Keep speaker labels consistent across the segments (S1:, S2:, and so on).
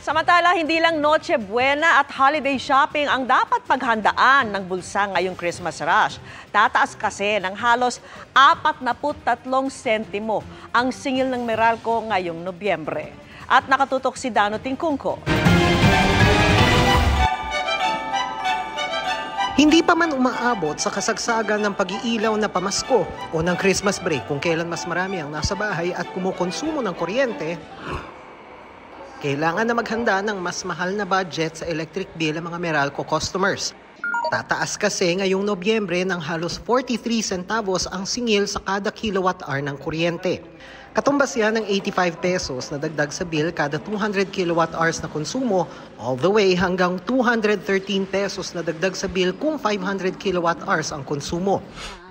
S1: Samantala, hindi lang Noche Buena at holiday shopping ang dapat paghandaan ng bulsa ngayong Christmas rush. Tataas kasi ng halos 43 sentimo ang singil ng Meralco ngayong Nobyembre. At nakatutok si Dano Tingkungko.
S2: Hindi pa man umaabot sa kasagsagan ng pag-iilaw na pamasko o ng Christmas break kung kailan mas marami ang nasa bahay at kumukonsumo ng kuryente, kailangan na maghanda ng mas mahal na budget sa electric bill ang mga Meralco customers. Tataas kasi ngayong Nobyembre ng halos 43 centavos ang singil sa kada kilowatt-hour ng kuryente. Katumbas yan ng 85 pesos na dagdag sa bill kada 200 kilowatt-hours na konsumo, all the way hanggang 213 pesos na dagdag sa bill kung 500 kilowatt-hours ang konsumo.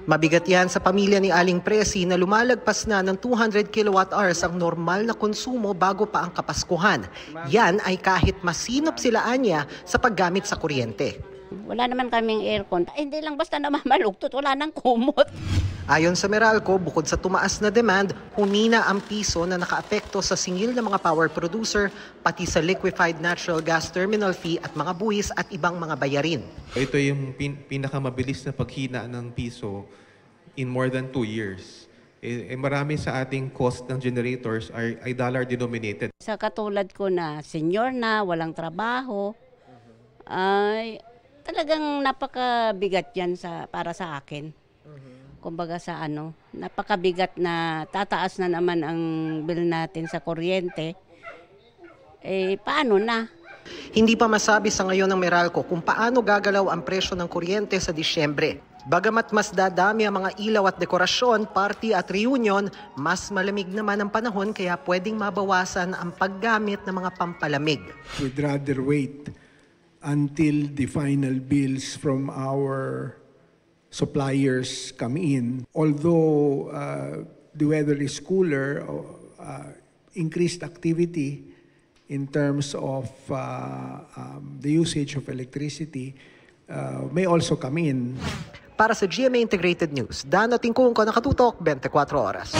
S2: Mabigat yan sa pamilya ni Aling Presi na lumalagpas na ng 200 kilowatt-hours ang normal na konsumo bago pa ang Kapaskuhan. Yan ay kahit masinop sila anya sa paggamit sa kuryente.
S3: Wala naman kaming aircon. Hindi lang basta namamalugtot, wala nang kumot.
S2: Ayon sa Meralco, bukod sa tumaas na demand, humina ang piso na nakaapekto sa singil ng mga power producer, pati sa liquefied natural gas terminal fee at mga buwis at ibang mga bayarin.
S4: Ito yung pinakamabilis na paghina ng piso in more than 2 years. Marami sa ating cost ng generators ay dollar denominated.
S3: Sa katulad ko na senior na, walang trabaho, ay talagang napakabigat yan para sa akin. Kumbaga sa napakabigat na tataas na naman ang bill natin sa kuryente. Paano na?
S2: Hindi pa masabi sa ngayon ng Meralco kung paano gagalaw ang presyo ng kuryente sa Disyembre. Bagamat mas dadami ang mga ilaw at dekorasyon, party at reunion, mas malamig naman ang panahon kaya pwedeng mabawasan ang paggamit ng mga pampalamig.
S5: We'd rather wait until the final bills from our suppliers come in. Although the weather is cooler, increased activity in terms of the usage of electricity may also come in.
S2: Para sa GMA Integrated News, Dano Tingkungko, nakatutok 24 oras.